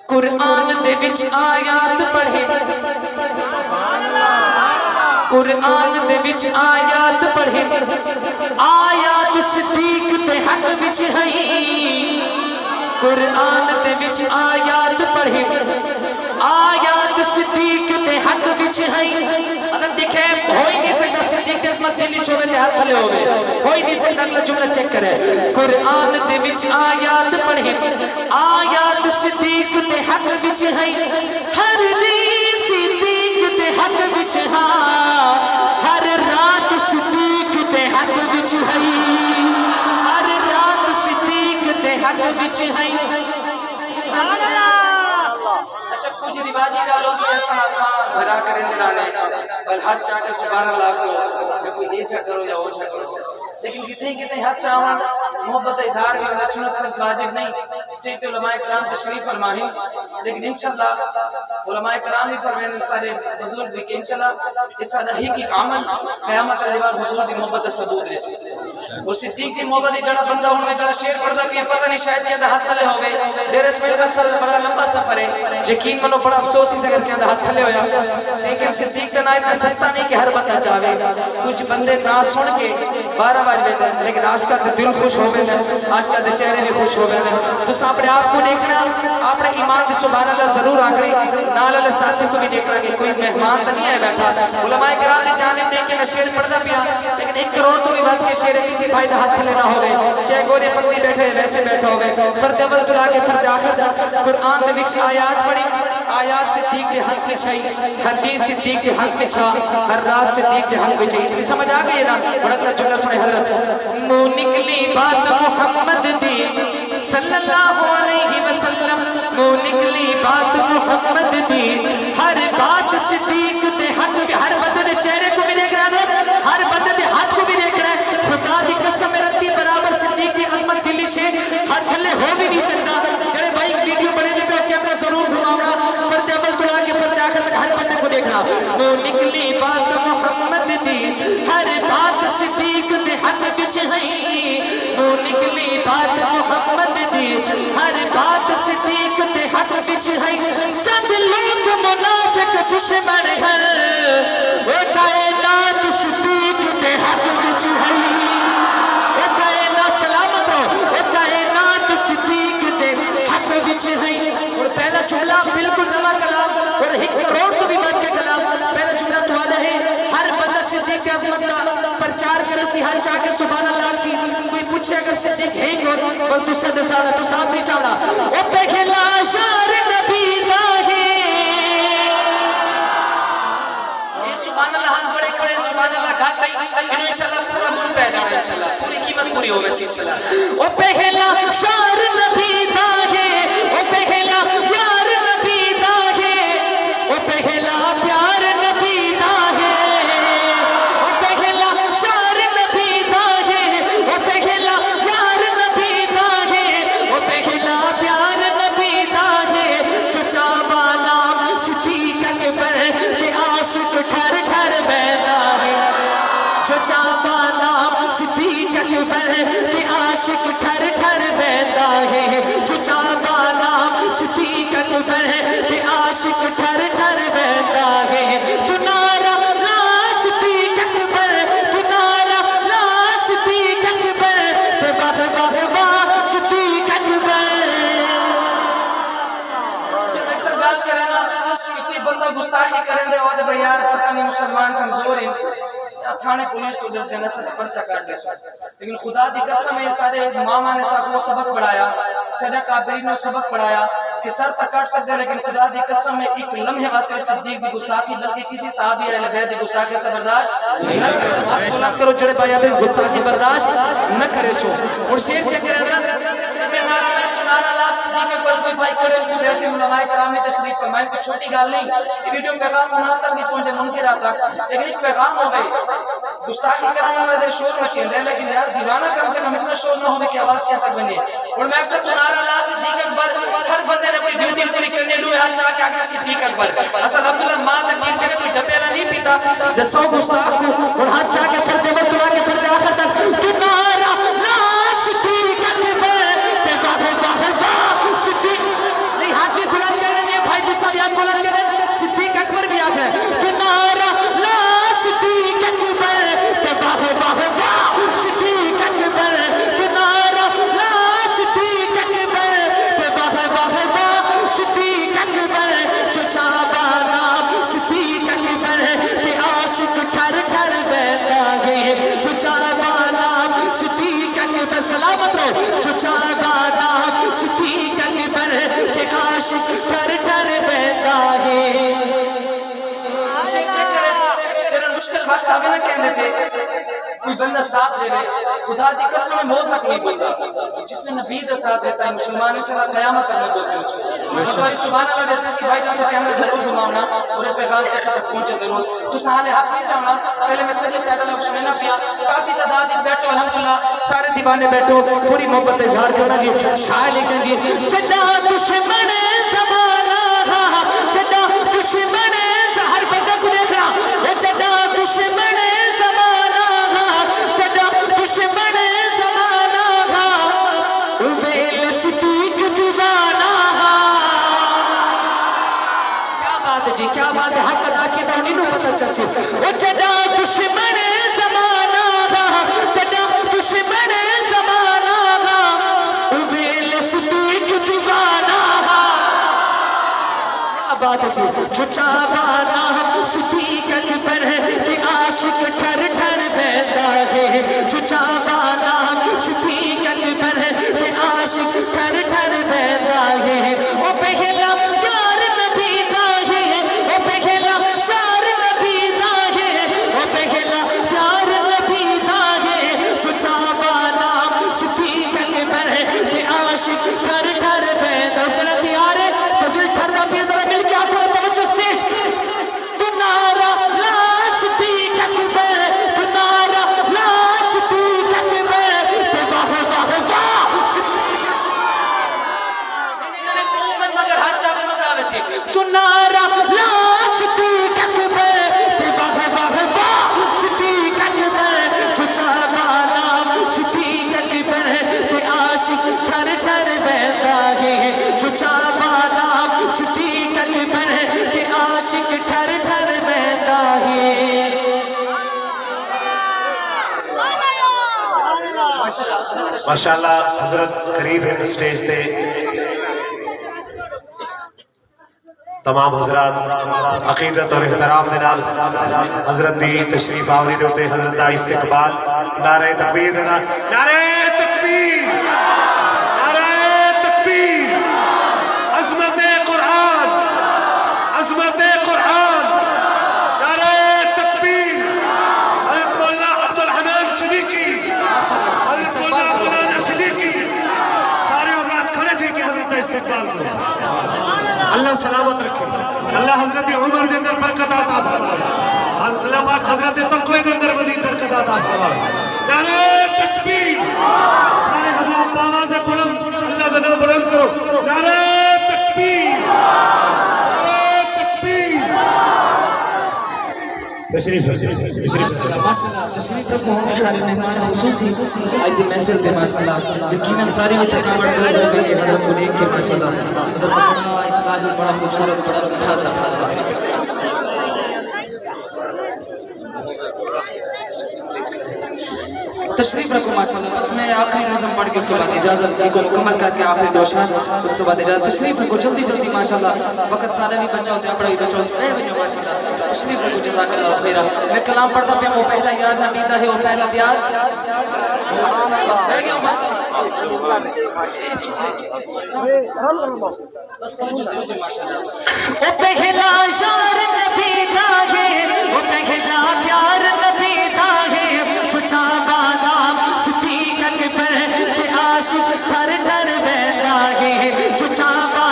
قرآن دے وچ آیات پڑھے، قرآن دے وچ آیات پڑھے، آیات صدیق تے حق وچ ہیں۔ قرآن دے وچ آیات پڑھے، آیات صدیق تے حق وچ ہیں۔ اگر دیکھیں ہوئی نہیں سکتا صدیق تے عظمت دلی چھوڑے تے ہاتھ کھلے ہوئے، ہوئی نہیں سکتا اگلا جملہ چیک کرے۔ قرآن دے وچ آیات پڑھے، آیات صدیق تے حق وچ ہیں۔ ہر دن صدیق تے حق وچ ہاں، ہر رات صدیق تے حق وچ ہیں، ہر رات صدیق تے حق وچ ہیں۔ اچھا کچھ رواجی کا لوگ ایسا تھا بھرا کریں دلانے بل ہاتھ چاہ کر سبحان اللہ کو کہ کوئی یہ چھا کرو یا وہ چھا کرو، لیکن کتنے ہاتھ چاہاں محبت اظہار بھی ہونا سنت فرض واجب نہیں۔ اسٹیج پہ علماء کرام تشریف فرمائیں، لیکن انشاءاللہ علماء کرام ہی فرمائیں سارے بزرگ بھی کہ انشاءاللہ اس صداہی کی عمل قیامت علیوار حضور دی محبت ثبوت ہے۔ اور صدیق دی محبت دی جڑا بندہ ان میں جڑا شیر پڑھتا بھی ہے پتہ نہیں شاید کہ ہاتھ تلے ہوئے دیر اس میں بڑا لمبا سفر ہے، یقین منو بڑا افسوس ہی اگر کہ ہاتھ تلے ہویا، لیکن صدیق کا نام اتنا سستا نہیں کہ ہر بندہ چاہے۔ کچھ بندے نہ سن کے 12 بار بیٹھے ہیں، لیکن عاشقہ کا دل خوش ہو گئے ہیں، عاشقہ کے چہرے بھی خوش ہو گئے ہیں۔ بس اپنے آپ کو دیکھنا، اپنے ایمان کی سبحان اللہ ضرور آگئے، نال اللہ ساتھ کو بھی دیکھنا کہ کوئی مہمان تو نہیں ہے بیٹھا۔ علماء کرام نے جانب دیکھ کے میں شیر پڑھتا پیا، لیکن 1 کروڑ تو بھی بات کے شیر کسی فائدہ ہاتھ کھلے نہ ہوئے، چاہے گوڑے پکڑی بیٹھے ویسے بیٹھے ہوئے۔ فرد اول تلا کے فرد آخر قرآن دے وچ آیات پڑھی، آیات صدیق کے حق میں چھائی، ہر دین صدیق کے حق میں چھا، ہر رات صدیق کے حق میں چھائی۔ سمجھ آگئی نا؟ بڑا جملہ سنے حضرت منہ نکلی بات محمد دی صلی اللہ علیہ وسلم، منہ نکلی بات محمد دی، ہر بات صدیق تے حق میں، ہر بدن چہرے کو بھی دیکھ رہا ہے، ہر بدن ہاتھ کو بھی دیکھ رہا ہے۔ خدا دی قسم رتی برابر صدیق کی عظمت دلی سے ہاتھ کھلے ہو بھی نہیں سکتا۔ چلے بھائی ویڈیو بڑے دیکھو کیمرہ ضرور گھماؤنا، فرد اول تلا کے فرد آخر تک ہر بندے کو دیکھنا۔ منہ نکلی بات محمد دی، ہر بات صدیق تے حق وچ ہیں۔ منہ نکلی بات محمد دی، ہر بات صدیق تے حق وچ ہیں۔ چند لوگ منافق دشمن ہیں، وہ کائنات صدیق تے حق وچ ہیں، وہ کائنات سلامت ہو، وہ کائنات صدیق تے حق وچ ہیں۔ اور پہلا جملہ بالکل نواں کلام اور 1 کروڑ تو بھی بات کے کلام۔ پہلا جملہ تو آدھا ہے، ہر بندہ صدیق کی عظمت کا پرچار کرے سی، ہر چاہ کے سبحان اللہ سی۔ کوئی پوچھے اگر صدیق ہے کون، بل تو صدر ساڑا تو ساتھ بھی چاڑا، او پہلا شار نبی دا ہے۔ یہ سبحان اللہ ہم بڑے کریں، سبحان اللہ گھاٹ نہیں، انہوں انشاءاللہ پورا من پہ جانا انشاءاللہ، پوری قیمت پوری ہوگا سی انشاءاللہ۔ او پہلا شار نبی دا ہے، او پہلا پیار نبی دا ہے، او پہلا پیار نبی دا ہے، او پہلا شار نبی دا ہے، او پہلا پیار نبی دا ہے، او پہلا پیار نبی دا ہے۔ چچا والا صدیق اکبر تے عاشق گھر گھر بیٹھا ہے، چچا والا صدیق اکبر تے عاشق گھر گھر بیٹھا ہے، چچا والا صدیق اکبر تے عاشق گھر گھر بیٹھا ہے۔ تنارا لا صدیق اکبر، تنارا لا صدیق اکبر، تے واہ واہ واہ صدیق اکبر۔ جب اکثر ذات کرے نا کہ کوئی بندہ گستاخی کریں دے وعدے بھئی یار پتہ نہیں مسلمان کمزور ہیں، تھانے پولیس تو جب جنہ سے پرچہ کر دے سو، لیکن خدا دی قسم ہے سارے ماما نے صاحب کو سبق پڑھایا، صدق کابری نے سبق پڑھایا کہ سر تک کٹ سکتے ہیں، لیکن خدا دی قسم ہے ایک لمحے واسطے صدیق دی گستاخی بلکہ کسی صحابی اہل بیت دی گستاخی سے برداشت نہ کرے سو۔ آپ بلند کرو چڑے بھائی ابھی گستاخی برداشت نہ کرے سو۔ اور شیر چیک کرے نارا لا صدیق اکبر کوئی بھائی کڑے کو بیٹھے علماء کرام نے تشریف فرمائیں، کوئی چھوٹی گال نہیں، یہ ویڈیو پیغام بنا تک بھی پہنچے منکرات تک، لیکن ایک پیغام ہو گئی گستاخی کرنے والے شور مچین رہے، لیکن یار دیوانہ کم سے کم اتنا شور نہ ہوگی کہ آواز سیاست بنے۔ اور میں اکثر نارا لا صدیق اکبر، ہر بندے نے اپنی ڈیوٹی پوری کرنے لوے ہاتھ چاہ کے آگے صدیق اکبر۔ اصل عبداللہ ماں تکلیف کے کوئی ڈبیلا نہیں پیتا، دسو گستاخ اور ہاتھ چاہ کے فرد اول تلا کے فرد آخر تک تنارا لا صدیق اکبر، تے واہ واہ واہ صدیق نہیں، ہاتھ کی دلان سلامت رہو جو چاہتا صدیق اکبر کے عاشق ٹھر ٹھر بہتا ہے مشکل وقت آگے نہ کہنے تھے کوئی بندہ ساتھ دے لے خدا دی قسم میں موت تک نہیں بولتا جس نے نبی دا ساتھ دیتا ہے مسلمان انشاءاللہ قیامت تک نہیں بولتے اس کو ایک باری سبحان اللہ جیسے کہ بھائی جان سے کہنا ضرور گھماؤنا اور پیغام کے ساتھ پہنچے ضرور تو سہالے حق نہیں چاہنا پہلے میں سجی سیدہ لوگ سننا پیا کافی تعداد ایک بیٹھو الحمدللہ سارے دیوانے بیٹھو پوری محبت اظہار کرنا جی شاہ لکھیں جی چچا دشمن زمانہ چچا دشمن ہر فضا کو دیکھنا چچا دشمن زمانہ چچا دشمن زمانہ ویل صدیق دیوانہ کیا بات ہے جی کیا بات ہے حق ادا کی تو نہیں پتہ چل سکتا وہ چچا دشمن زمانہ چچا دشمن زمانہ ویل صدیق دیوانہ بات ہے جو چاہتا صدیق اکبر کے عاشق ٹھر ٹھر بہتا ہے جو چاہتا صدیق اکبر کے عاشق ٹھر ٹھر بہتا ہے وہ پہلا پیار نبی کا ہے وہ پہلا شار نبی کا ہے وہ پہلا پیار نبی کا ہے جو چاہتا صدیق اکبر کے عاشق ٹھر ٹھر بہتا چلا تیار ہے تو دل ٹھر رہا بھی ذرا مل کیا کرو توجہ سے تو نعرہ لا صدیق اکبر تو نعرہ لا صدیق اکبر تو واہ واہ واہ مگر ہاتھ چاہتے مزہ آوے سی تو نعرہ لا صدیق اکبر تو واہ واہ واہ صدیق اکبر جو چاہتا صدیق اکبر کے عاشق ٹھر ٹھر بہتا ہے جو چاہتا صدیق اکبر کے عاشق ٹھر ٹھر بہتا ہے ماشاءاللہ حضرت قریب ہے سٹیج تے تمام حضرات عقیدت اور احترام دے نال حضرت دی تشریف آوری دے ہوتے حضرت دا استقبال نعرہ تکبیر دے نال نعرہ تکبیر نعرہ تکبیر عظمت قرآن عظمت قرآن نعرہ تکبیر حضرت مولانا عبدالحنان صدیقی حضرت مولانا عبدالحنان صدیقی سارے حضرات کھڑے تھے کہ حضرت دا استقبال کریں اللہ سلامت رکھے اللہ حضرت عمر دے اندر برکت عطا فرمائے اللہ پاک حضرت تقوی دے اندر مزید برکت عطا فرمائے نعرہ تکبیر سارے حضرات باواز بلند اللہ کا نام بلند کرو نعرہ تکبیر نعرہ تکبیر تشریف رکھو ہم سارے مہمان خصوصی آج دی محفل پہ ماشاءاللہ یقیناً سارے میں تھکاوٹ دور ہو گئی حضرت کو دیکھ کے ماشاءاللہ حضرت بڑا اسلامی بڑا خوبصورت بڑا اچھا سا تشریف رکھو ماشاءاللہ بس میں آخری نظم پڑھ کے اس کے بعد اجازت کو مکمل کر کے آخری دوشان اس کے بعد اجازت تشریف رکھو جلدی جلدی ماشاءاللہ وقت سارے بھی بچہ ہوتے ہیں بڑا بھی بچہ ہوتے ہیں بجو ماشاءاللہ تشریف رکھو جزاک اللہ خیرہ میں کلام پڑھتا پیا وہ پہلا یاد نبیدہ ہے وہ پہلا پیار بس رہ گیا بس ماشاءاللہ وہ پہلا شار نبیدہ ہے وہ پہلا پیار نبیدہ ہے جو چاہتا صدیق اکبر کے عاشق ٹھر ٹھر بہتا ہے جو چاہتا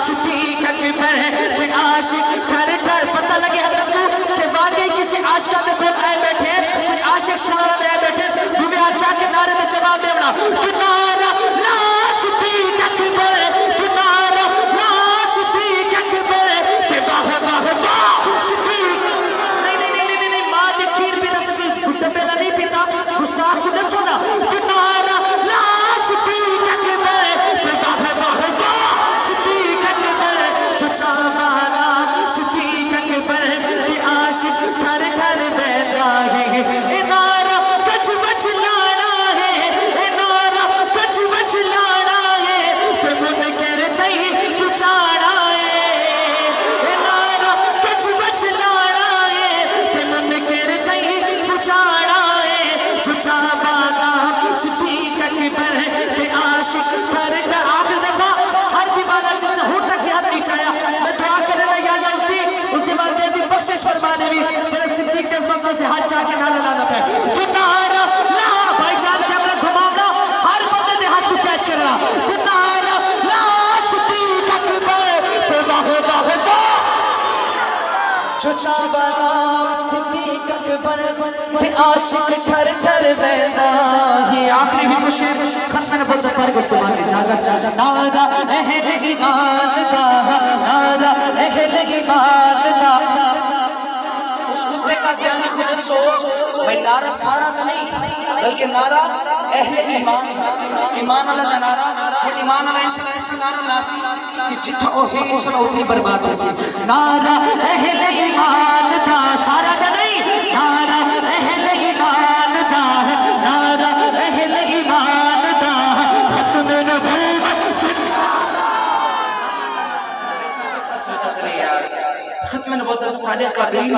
صدیق اکبر کے عاشق ٹھر ٹھر پتہ لگے حضرت کو کہ واقعی کسی عاشقہ دے پاس آئے بیٹھے کوئی عاشق سنانا دے بیٹھے تمہیں آج چاہ کے نعرے میں جواب دیونا تو نعرہ لا صدیق اکبر تو نعرہ لا صدیق اکبر کہ واہ واہ واہ صدیق نہیں ماں دی کھیر پیتا سکے گھٹا پیدا نہیں پیتا گستاخ خود سونا تو نعرہ لا صدیق اکبر کہ واہ واہ واہ صدیق اکبر جو چاہتا صدیق اکبر کے عاشق ٹھر ٹھر بہتا ہے اے نعرہ بچ بچ لانا ہے اے نعرہ اکبر تے عاشق کرتا آخر دفعہ ہر دیوانہ جس نے ہون تک ہاتھ نہیں چاہیا میں دعا کرنے لگا یا اللہ اس دیوان دے دی بخشش فرمانے بھی جنہیں صدیق کے عظمت سے ہاتھ چاہ کے نالا لانا پہ تتارا لا بھائی جان کیمرہ گھماؤنا ہر بندے دے ہاتھ کو کیچ کرنا تتارا لا صدیق اکبر تے واحد واحد چچا بنام صدیق اکبر تے عاشق گھر گھر ویندا یہ آخری بھی کچھ ختم میں بولتا پر کو استعمال کی اجازت نعرہ اہل ایمان دا نعرہ اہل ایمان دا اس کتے کا کیا نہیں سو بھائی نعرہ سارا تو نہیں بلکہ نعرہ اہل ایمان ایمان اللہ دا نعرہ اور ایمان اللہ انشاءاللہ اس نعرہ ناسی کہ جتھا وہ ہے انشاءاللہ اتنی برباد ہے نعرہ اہل ایمان دا سارا تو نہیں نعرہ اہل ایمان دا نعرہ اہل ایمان دا ختم نبوت ختم نبوت سے صادق قابلین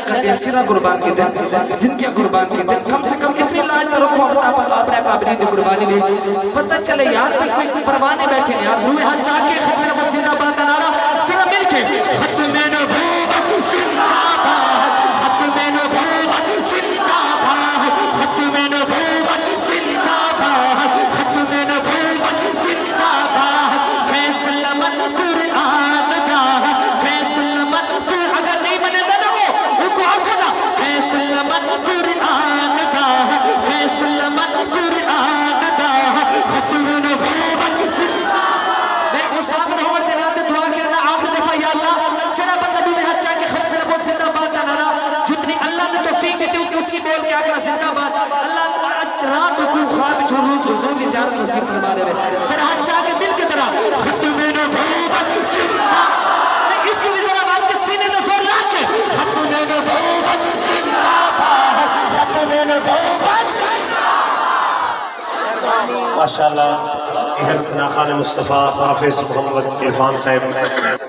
کا جنسیرہ قربان کی دیں زندگیہ قربان کی دیں کم سے کم کتنی لاج تر رکھو اپنے قابلین کی قربانی لے پتہ چلے یار کوئی پروانے بیٹھے ہیں یار دوئے ہاتھ چاہ کے ختم نبوت زندہ بات نعرہ پھر مل کے ختم نبوت زندہ بات ختم نبوت زندہ بات ختم نبوت زندہ بات ختم نبوت زندہ بات فیصلہ من قرآن کا فیصلہ من اگر نہیں بنے نہ ہو ان کو آکھنا فیصلہ من قرآن کا فیصلہ من قرآن کا ختم نبوت زندہ میں مصعب بن عمر دے ناتے دعا کرنا آخر دفعہ یا اللہ چرا بندہ بھی ہاتھ چاہ کے ختم نبوت زندہ بات کا نعرہ جتنی اللہ نے توفیق دی ان کی اونچی بول کے آخر زندہ بات اللہ رات کو خواب چھوڑ روزوں کی زیارت نصیب فرما دے پھر ہاتھ چاہ کے دل کی طرح ختم نبوت زندہ اس کی بھی ذرا بات کے سینے میں زور لا کے ختم نبوت زندہ بات ختم نبوت ماشاءاللہ اہل سنا خان مصطفیٰ حافظ محمد عرفان صاحب